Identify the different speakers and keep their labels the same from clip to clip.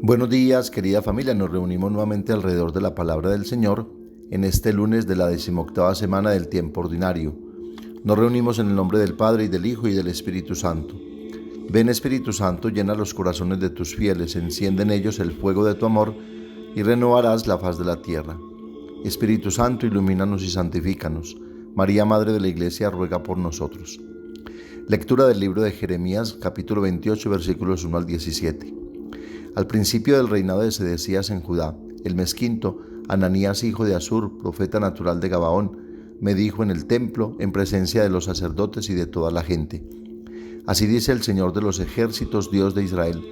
Speaker 1: Buenos días, querida familia. Nos reunimos nuevamente alrededor de la palabra del Señor en este lunes de la 18ª semana del tiempo ordinario. Nos reunimos en el nombre del Padre, y del Hijo, y del Espíritu Santo. Ven, Espíritu Santo, llena los corazones de tus fieles, enciende en ellos el fuego de tu amor, y renovarás la faz de la tierra. Espíritu Santo, ilumínanos y santifícanos. María, Madre de la Iglesia, ruega por nosotros. Lectura del libro de Jeremías, capítulo 28, versículos 1 al 17. Al principio del reinado de Sedecías en Judá, el mes quinto, Ananías, hijo de Azur, profeta natural de Gabaón, me dijo en el templo, en presencia de los sacerdotes y de toda la gente: Así dice el Señor de los ejércitos, Dios de Israel: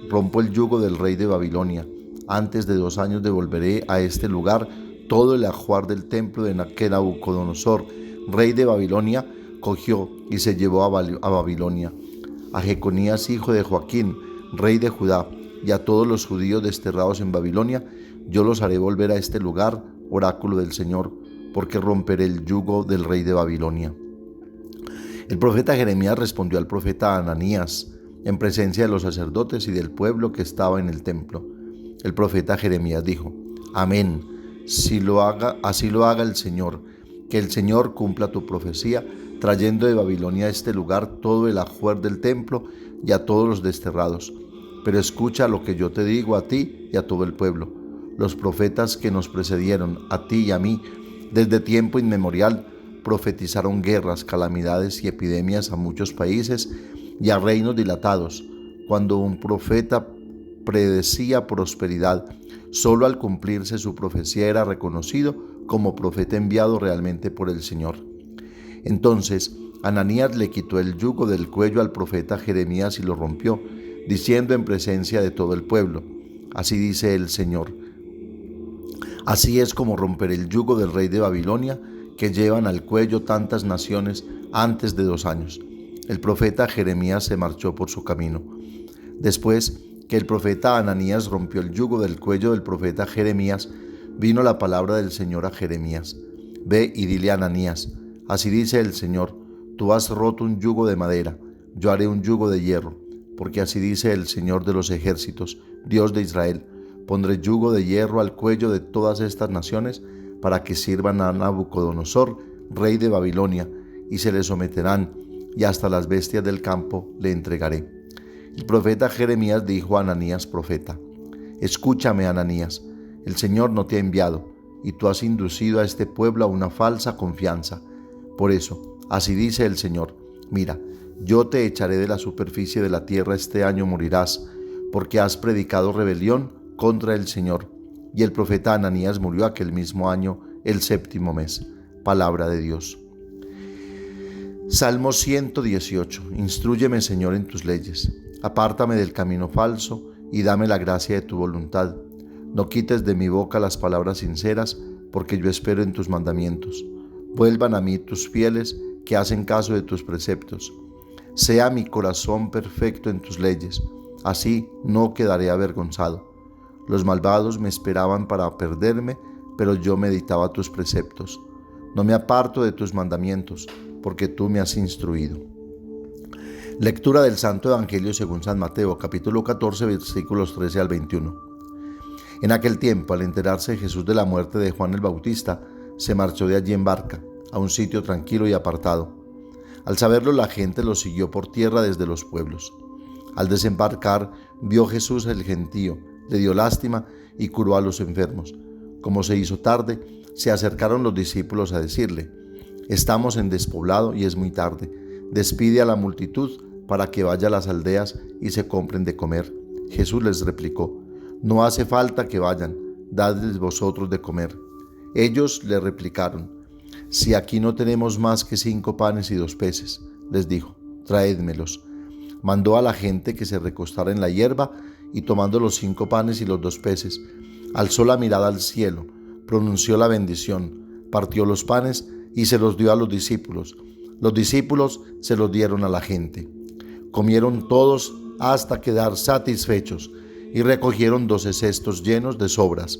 Speaker 1: rompo el yugo del rey de Babilonia. Antes de 2 años devolveré a este lugar todo el ajuar del templo de Nabucodonosor, rey de Babilonia, cogió y se llevó a Babilonia. A Jeconías, hijo de Joaquín, rey de Judá, y a todos los judíos desterrados en Babilonia, yo los haré volver a este lugar, oráculo del Señor, porque romperé el yugo del rey de Babilonia. El profeta Jeremías respondió al profeta Ananías, en presencia de los sacerdotes y del pueblo que estaba en el templo. El profeta Jeremías dijo: Amén, así lo haga el Señor, que el Señor cumpla tu profecía, trayendo de Babilonia a este lugar todo el ajuar del templo y a todos los desterrados. Pero escucha lo que yo te digo a ti y a todo el pueblo. Los profetas que nos precedieron, a ti y a mí, desde tiempo inmemorial, profetizaron guerras, calamidades y epidemias a muchos países y a reinos dilatados. Cuando un profeta predecía prosperidad, solo al cumplirse su profecía era reconocido como profeta enviado realmente por el Señor. Entonces Ananías le quitó el yugo del cuello al profeta Jeremías y lo rompió, diciendo en presencia de todo el pueblo: Así dice el Señor: Así es como romperé el yugo del rey de Babilonia, que llevan al cuello tantas naciones antes de 2 años. El profeta Jeremías se marchó por su camino. Después que el profeta Ananías rompió el yugo del cuello del profeta Jeremías, vino la palabra del Señor a Jeremías: Ve y dile a Ananías: Así dice el Señor, tú has roto un yugo de madera, yo haré un yugo de hierro. Porque así dice el Señor de los ejércitos, Dios de Israel: pondré yugo de hierro al cuello de todas estas naciones para que sirvan a Nabucodonosor, rey de Babilonia, y se le someterán, y hasta las bestias del campo le entregaré. El profeta Jeremías dijo a Ananías profeta: Escúchame, Ananías, el Señor no te ha enviado, y tú has inducido a este pueblo a una falsa confianza. Por eso, así dice el Señor: Mira, yo te echaré de la superficie de la tierra, este año morirás, porque has predicado rebelión contra el Señor. Y el profeta Ananías murió aquel mismo año, el 7º mes. Palabra de Dios. Salmo 118. Instrúyeme, Señor, en tus leyes. Apártame del camino falso y dame la gracia de tu voluntad. No quites de mi boca las palabras sinceras, porque yo espero en tus mandamientos. Vuelvan a mí tus fieles, que hacen caso de tus preceptos. Sea mi corazón perfecto en tus leyes, así no quedaré avergonzado. Los malvados me esperaban para perderme, pero yo meditaba tus preceptos. No me aparto de tus mandamientos, porque tú me has instruido. Lectura del Santo Evangelio según San Mateo, capítulo 14, versículos 13 al 21. En aquel tiempo, al enterarse Jesús de la muerte de Juan el Bautista, se marchó de allí en barca, a un sitio tranquilo y apartado. Al saberlo, la gente lo siguió por tierra desde los pueblos. Al desembarcar, vio Jesús el gentío, le dio lástima y curó a los enfermos. Como se hizo tarde, se acercaron los discípulos a decirle: Estamos en despoblado y es muy tarde. Despide a la multitud para que vaya a las aldeas y se compren de comer. Jesús les replicó: No hace falta que vayan, dadles vosotros de comer. Ellos le replicaron: Si aquí no tenemos más que 5 panes y 2 peces, les dijo, traédmelos. Mandó a la gente que se recostara en la hierba y, tomando los 5 panes y los 2 peces, alzó la mirada al cielo, pronunció la bendición, partió los panes y se los dio a los discípulos. Los discípulos se los dieron a la gente. Comieron todos hasta quedar satisfechos y recogieron 12 cestos llenos de sobras.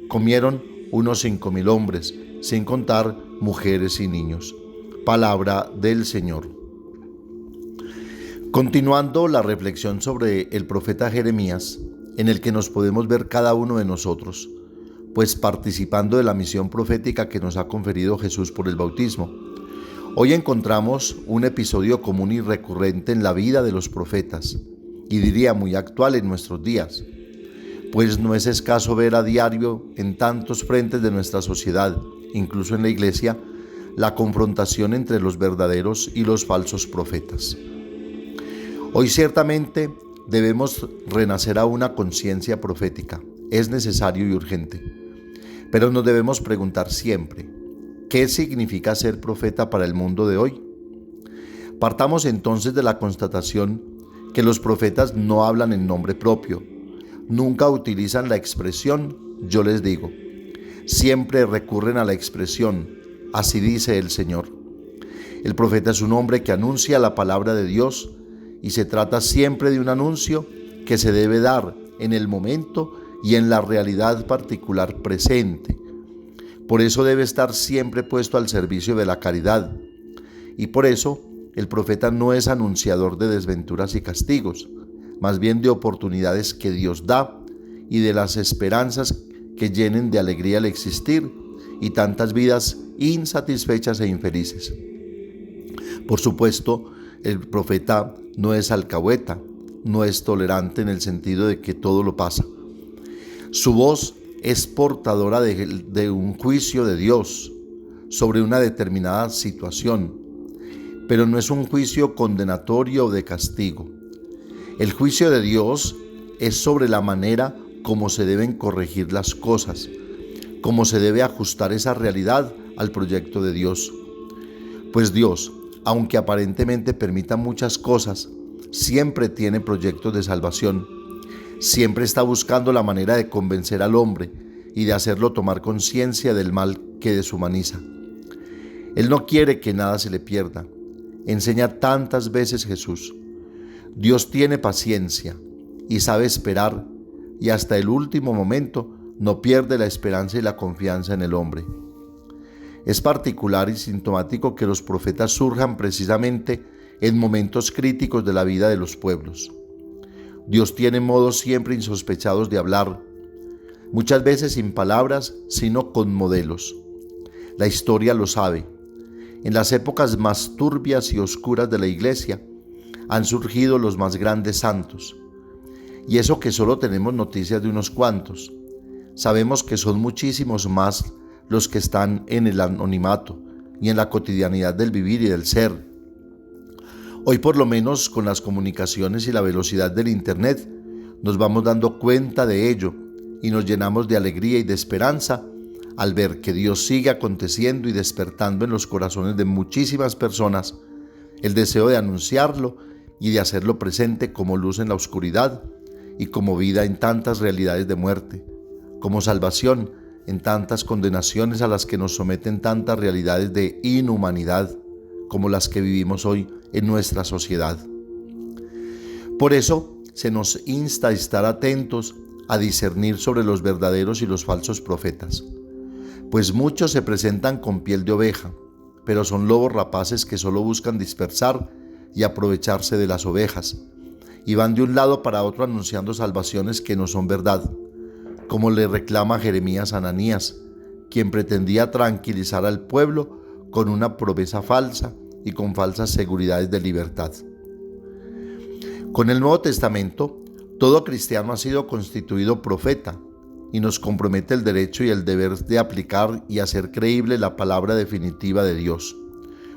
Speaker 1: Comieron unos 5,000 hombres, sin contar mujeres y niños. Palabra del Señor. Continuando la reflexión sobre el profeta Jeremías, en el que nos podemos ver cada uno de nosotros, pues participando de la misión profética que nos ha conferido Jesús por el bautismo. Hoy encontramos un episodio común y recurrente en la vida de los profetas, y diría muy actual en nuestros días, pues no es escaso ver a diario en tantos frentes de nuestra sociedad, incluso en la iglesia, la confrontación entre los verdaderos y los falsos profetas. Hoy ciertamente debemos renacer a una conciencia profética, es necesario y urgente, pero nos debemos preguntar siempre, ¿qué significa ser profeta para el mundo de hoy? Partamos entonces de la constatación que los profetas no hablan en nombre propio, nunca utilizan la expresión «yo les digo», siempre recurren a la expresión «así dice el Señor». El profeta es un hombre que anuncia la palabra de Dios y se trata siempre de un anuncio que se debe dar en el momento y en la realidad particular presente. Por eso debe estar siempre puesto al servicio de la caridad. Y por eso el profeta no es anunciador de desventuras y castigos, más bien de oportunidades que Dios da y de las esperanzas que llenen de alegría el existir y tantas vidas insatisfechas e infelices. Por supuesto, el profeta no es alcahueta, no es tolerante en el sentido de que todo lo pasa. Su voz es portadora de un juicio de Dios sobre una determinada situación, pero no es un juicio condenatorio o de castigo. El juicio de Dios es sobre la manera como se deben corregir las cosas, cómo se debe ajustar esa realidad al proyecto de Dios. Pues Dios, aunque aparentemente permita muchas cosas, siempre tiene proyectos de salvación. Siempre está buscando la manera de convencer al hombre y de hacerlo tomar conciencia del mal que deshumaniza. Él no quiere que nada se le pierda. Enseña tantas veces Jesús. Dios tiene paciencia y sabe esperar, y hasta el último momento no pierde la esperanza y la confianza en el hombre. Es particular y sintomático que los profetas surjan precisamente en momentos críticos de la vida de los pueblos. Dios tiene modos siempre insospechados de hablar, muchas veces sin palabras, sino con modelos. La historia lo sabe. En las épocas más turbias y oscuras de la Iglesia han surgido los más grandes santos. Y eso que solo tenemos noticias de unos cuantos. Sabemos que son muchísimos más los que están en el anonimato y en la cotidianidad del vivir y del ser. Hoy, por lo menos con las comunicaciones y la velocidad del Internet, nos vamos dando cuenta de ello y nos llenamos de alegría y de esperanza al ver que Dios sigue aconteciendo y despertando en los corazones de muchísimas personas el deseo de anunciarlo y de hacerlo presente como luz en la oscuridad y como vida en tantas realidades de muerte, como salvación en tantas condenaciones a las que nos someten tantas realidades de inhumanidad como las que vivimos hoy en nuestra sociedad. Por eso se nos insta a estar atentos a discernir sobre los verdaderos y los falsos profetas, pues muchos se presentan con piel de oveja, pero son lobos rapaces que solo buscan dispersar y aprovecharse de las ovejas, y van de un lado para otro anunciando salvaciones que no son verdad, como le reclama Jeremías a Ananías, quien pretendía tranquilizar al pueblo con una promesa falsa y con falsas seguridades de libertad. Con el Nuevo Testamento, todo cristiano ha sido constituido profeta y nos compromete el derecho y el deber de aplicar y hacer creíble la palabra definitiva de Dios,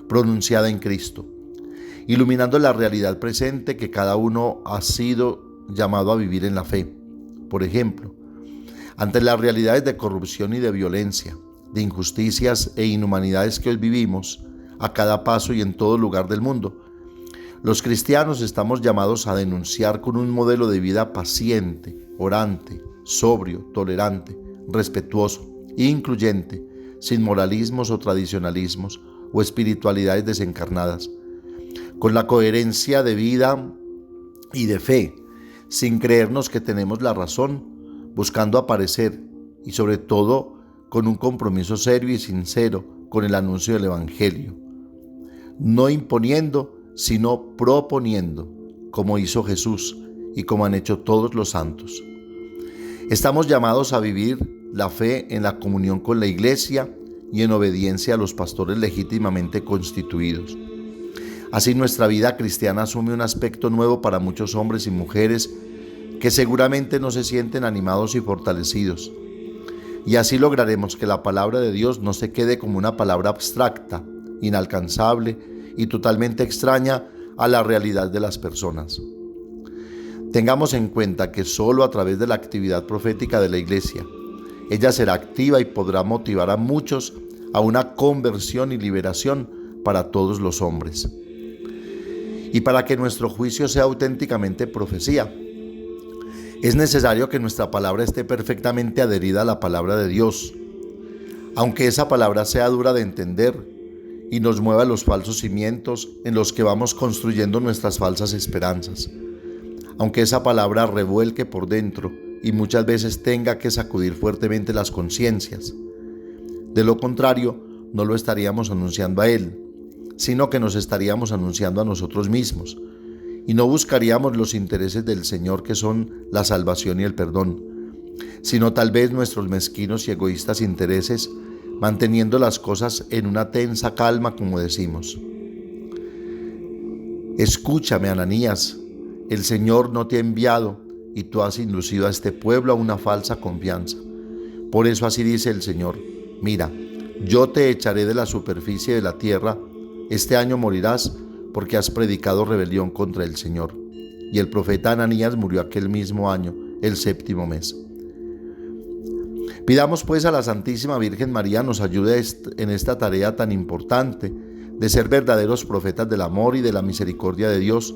Speaker 1: pronunciada en Cristo, iluminando la realidad presente que cada uno ha sido llamado a vivir en la fe. Por ejemplo, ante las realidades de corrupción y de violencia, de injusticias e inhumanidades que hoy vivimos a cada paso y en todo lugar del mundo, los cristianos estamos llamados a denunciar con un modelo de vida paciente, orante, sobrio, tolerante, respetuoso e incluyente, sin moralismos o tradicionalismos o espiritualidades desencarnadas, con la coherencia de vida y de fe, sin creernos que tenemos la razón, buscando aparecer y sobre todo con un compromiso serio y sincero con el anuncio del Evangelio, no imponiendo, sino proponiendo, como hizo Jesús y como han hecho todos los santos. Estamos llamados a vivir la fe en la comunión con la Iglesia y en obediencia a los pastores legítimamente constituidos. Así nuestra vida cristiana asume un aspecto nuevo para muchos hombres y mujeres que seguramente no se sienten animados y fortalecidos. Y así lograremos que la palabra de Dios no se quede como una palabra abstracta, inalcanzable y totalmente extraña a la realidad de las personas. Tengamos en cuenta que solo a través de la actividad profética de la Iglesia, ella será activa y podrá motivar a muchos a una conversión y liberación para todos los hombres. Y para que nuestro juicio sea auténticamente profecía, es necesario que nuestra palabra esté perfectamente adherida a la palabra de Dios, aunque esa palabra sea dura de entender y nos mueva los falsos cimientos en los que vamos construyendo nuestras falsas esperanzas, aunque esa palabra revuelque por dentro y muchas veces tenga que sacudir fuertemente las conciencias. De lo contrario, no lo estaríamos anunciando a Él, sino que nos estaríamos anunciando a nosotros mismos, y no buscaríamos los intereses del Señor, que son la salvación y el perdón, sino tal vez nuestros mezquinos y egoístas intereses, manteniendo las cosas en una tensa calma, como decimos. Escúchame, Ananías, el Señor no te ha enviado y tú has inducido a este pueblo a una falsa confianza. Por eso así dice el Señor: mira, yo te echaré de la superficie de la tierra, este año morirás porque has predicado rebelión contra el Señor. Y el profeta Ananías murió aquel mismo año, el 7º mes. Pidamos pues a la Santísima Virgen María nos ayude en esta tarea tan importante de ser verdaderos profetas del amor y de la misericordia de Dios,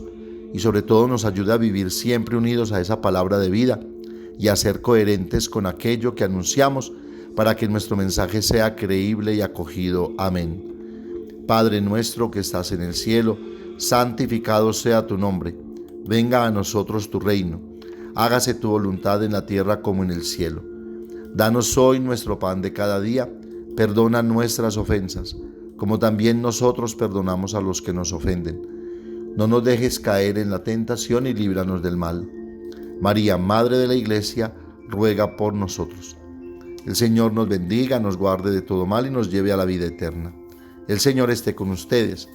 Speaker 1: y sobre todo nos ayude a vivir siempre unidos a esa palabra de vida y a ser coherentes con aquello que anunciamos para que nuestro mensaje sea creíble y acogido. Amén. Padre nuestro que estás en el cielo, santificado sea tu nombre. Venga a nosotros tu reino. Hágase tu voluntad en la tierra como en el cielo. Danos hoy nuestro pan de cada día. Perdona nuestras ofensas, como también nosotros perdonamos a los que nos ofenden. No nos dejes caer en la tentación y líbranos del mal. María, Madre de la Iglesia, ruega por nosotros. El Señor nos bendiga, nos guarde de todo mal y nos lleve a la vida eterna. El Señor esté con ustedes,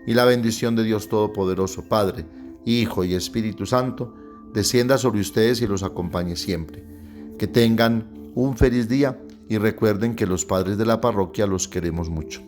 Speaker 1: y la bendición de Dios Todopoderoso, Padre, Hijo y Espíritu Santo, descienda sobre ustedes y los acompañe siempre. Que tengan un feliz día y recuerden que los padres de la parroquia los queremos mucho.